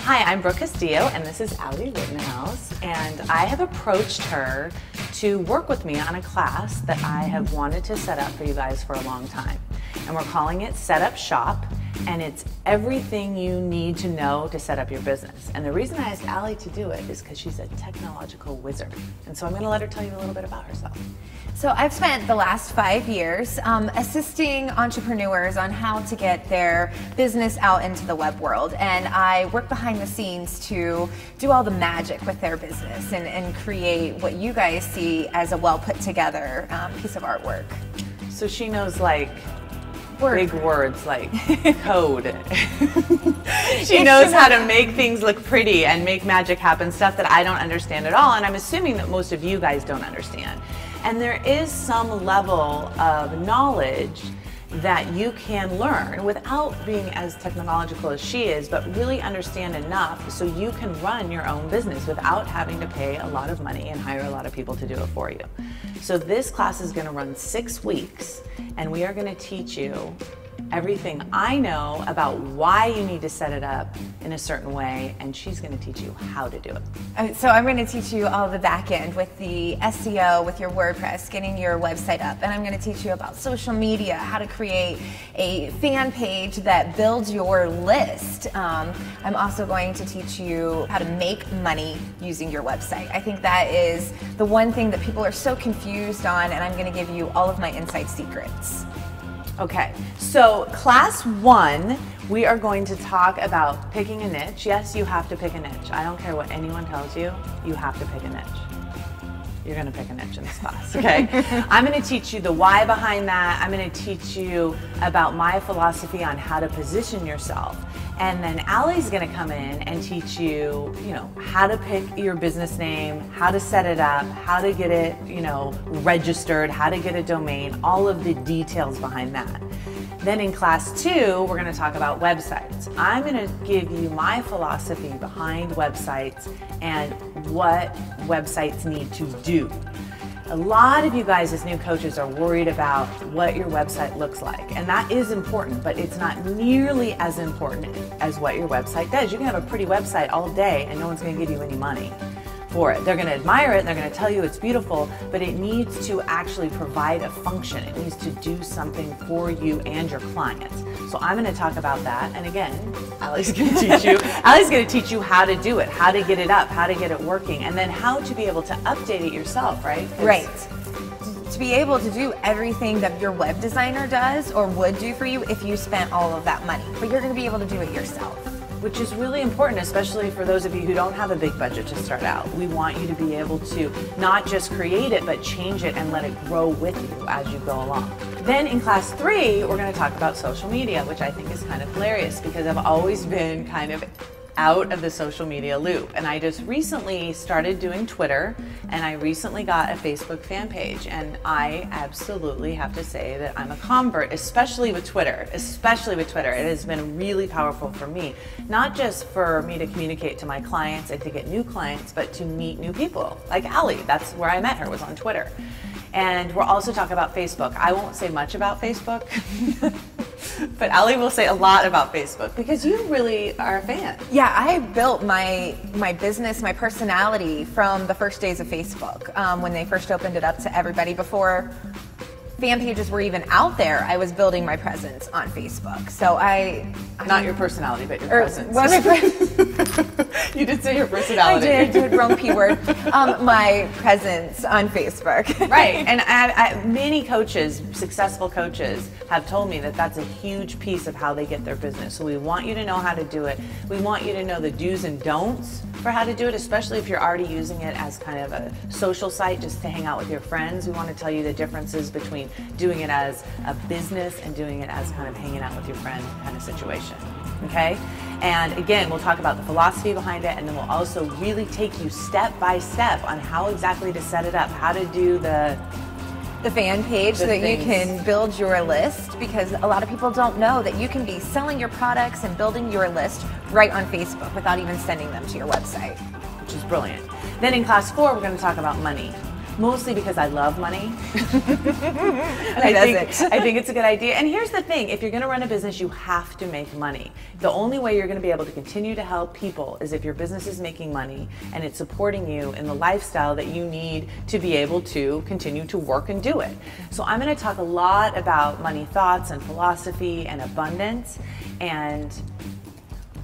Hi, I'm Brooke Castillo, and this is Allie Rittenhouse, and I have approached her to work with me on a class that I have wanted to set up for you guys for a long time. And we're calling it Set Up Shop, and it's everything you need to know to set up your business. And the reason I asked Allie to do it is because she's a technological wizard. And so I'm going to let her tell you a little bit about herself. So I've spent the last 5 years assisting entrepreneurs on how to get their business out into the web world. And I work behind the scenes to do all the magic with their business and create what you guys see as a well put together piece of artwork. So she knows like big words like code. She knows how to make things look pretty and make magic happen, stuff that I don't understand at all, and I'm assuming that most of you guys don't understand. And there is some level of knowledge that you can learn without being as technological as she is, but really understand enough so you can run your own business without having to pay a lot of money and hire a lot of people to do it for you. So this class is going to run 6 weeks, and we are going to teach you everything I know about why you need to set it up in a certain way, and she's going to teach you how to do it. So I'm going to teach you all the back end with the SEO, with your WordPress, getting your website up, and I'm going to teach you about social media, how to create a fan page that builds your list. I'm also going to teach you how to make money using your website. I think that is the one thing that people are so confused on, and I'm going to give you all of my inside secrets. Okay, so class 1, we are going to talk about picking a niche. Yes, you have to pick a niche. I don't care what anyone tells you, you have to pick a niche. You're going to pick a niche in this class, okay? I'm going to teach you the why behind that. I'm going to teach you about my philosophy on how to position yourself. And then Allie's going to come in and teach you, how to pick your business name, how to set it up, how to get it, registered, how to get a domain, all of the details behind that. Then in class 2, we're going to talk about websites. I'm going to give you my philosophy behind websites and what websites need to do. A lot of you guys as new coaches are worried about what your website looks like, and that is important, but it's not nearly as important as what your website does. You can have a pretty website all day and no one's going to give you any money for it. They're going to admire it, and they're going to tell you it's beautiful, but it needs to actually provide a function. It needs to do something for you and your clients. So I'm going to talk about that, and again, Allie's going to teach you. Allie's going to teach you how to do it, how to get it up, how to get it working, and then how to be able to update it yourself, right? Right. To be able to do everything that your web designer does or would do for you if you spent all of that money, but you're going to be able to do it yourself. Which is really important, especially for those of you who don't have a big budget to start out. We want you to be able to not just create it, but change it and let it grow with you as you go along. Then in class 3, we're going to talk about social media, which I think is kind of hilarious because I've always been kind of out of the social media loop. And I just recently started doing Twitter, and I recently got a Facebook fan page, and I absolutely have to say that I'm a convert, especially with Twitter. It has been really powerful for me, not just for me to communicate to my clients and to get new clients, but to meet new people, like Allie. That's where I met her, was on Twitter. And we'll also talk about Facebook. I won't say much about Facebook, but Allie will say a lot about Facebook because you really are a fan. Yeah, I built my business, my personality from the first days of Facebook when they first opened it up to everybody. Before fan pages were even out there, I was building my presence on Facebook. So Not your personality, but your presence. You did say your personality. I did, wrong P word. My presence on Facebook. Right, and many coaches, successful coaches, have told me that that's a huge piece of how they get their business. So we want you to know how to do it. We want you to know the do's and don'ts for how to do it, especially if you're already using it as kind of a social site just to hang out with your friends. We want to tell you the differences between doing it as a business and doing it as kind of hanging out with your friend kind of situation. Okay? And again, we'll talk about the philosophy behind it, and then we'll also really take you step by step on how exactly to set it up, how to do the fan page so that you can build your list, because a lot of people don't know that you can be selling your products and building your list right on Facebook without even sending them to your website. Which is brilliant. Then in class 4, we're going to talk about money. mostly because I love money. I think it's a good idea. And here's the thing, if you're gonna run a business, you have to make money. The only way you're gonna be able to continue to help people is if your business is making money and it's supporting you in the lifestyle that you need to be able to continue to work and do it. So I'm gonna talk a lot about money thoughts and philosophy and abundance, and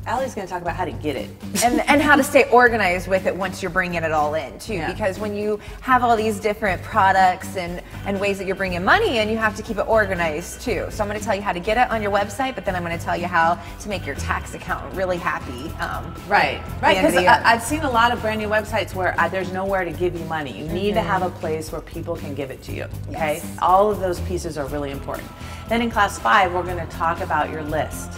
Allie's going to talk about how to get it. and how to stay organized with it once you're bringing it all in too. Yeah. Because when you have all these different products and ways that you're bringing money in, you have to keep it organized too. So I'm going to tell you how to get it on your website, but then I'm going to tell you how to make your tax account really happy. Right, because I've seen a lot of brand new websites where there's nowhere to give you money. You need to have a place where people can give it to you, okay? Yes. All of those pieces are really important. Then in class 5, we're going to talk about your list.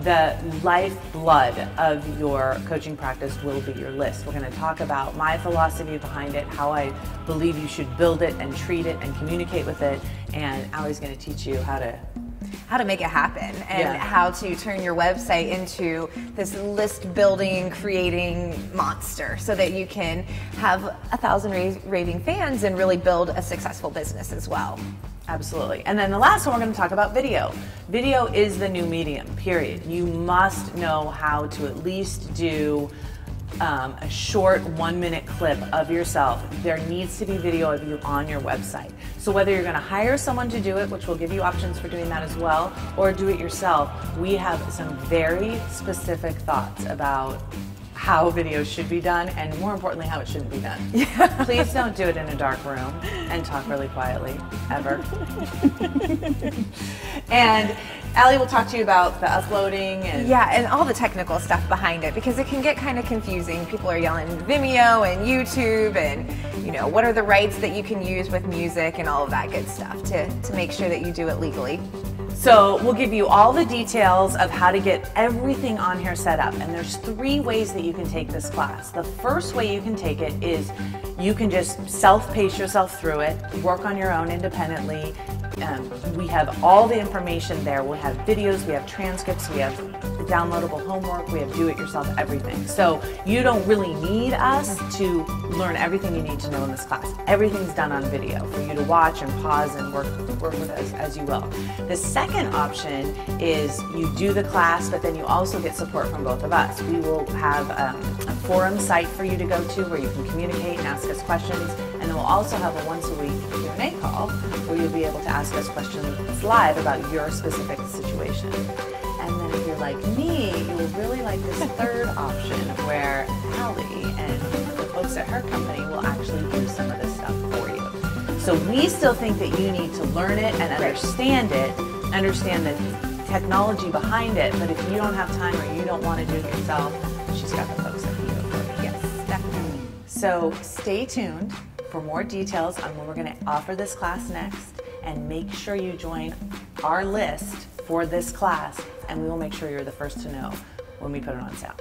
The lifeblood of your coaching practice will be your list. We're going to talk about my philosophy behind it, how I believe you should build it and treat it and communicate with it, and Allie's going to teach you how to make it happen, and how to turn your website into this list building, creating monster so that you can have 1,000 raving fans and really build a successful business as well. Absolutely. And then the last one, we're going to talk about video. Video is the new medium, period. You must know how to at least do a short 1-minute clip of yourself. There needs to be video of you on your website. So whether you're going to hire someone to do it, which will give you options for doing that as well, or do it yourself, we have some very specific thoughts about how videos should be done, and more importantly, how it shouldn't be done. Yeah. Please don't do it in a dark room and talk really quietly, ever. And Allie will talk to you about the uploading and all the technical stuff behind it, because it can get kind of confusing. People are yelling Vimeo and YouTube and what are the rights that you can use with music and all of that good stuff to make sure that you do it legally. So we'll give you all the details of how to get everything on here set up, and there's 3 ways that you can take this class. The first way you can take it is you can just self-pace yourself through it, work on your own independently. We have all the information there. We have videos, we have transcripts, we have downloadable homework, we have do-it-yourself everything. So you don't really need us to learn everything you need to know in this class. Everything's done on video for you to watch and pause and work with us as you will. The second option is you do the class, but then you also get support from both of us. We will have a forum site for you to go to where you can communicate and ask us questions, and then we'll also have a once-a-week Q&A call where you'll be able to ask us questions live about your specific situation. And then if you're like me, you will really like this third option where Allie and the folks at her company will actually do some of this stuff for you. So we still think that you need to learn it and understand it, understand the technology behind it, but if you don't have time or you don't want to do it yourself, she's got the folks that can do it for you. Yes, definitely. So stay tuned for more details on when we're going to offer this class next, and make sure you join our list for this class, and we will make sure you're the first to know when we put it on sale.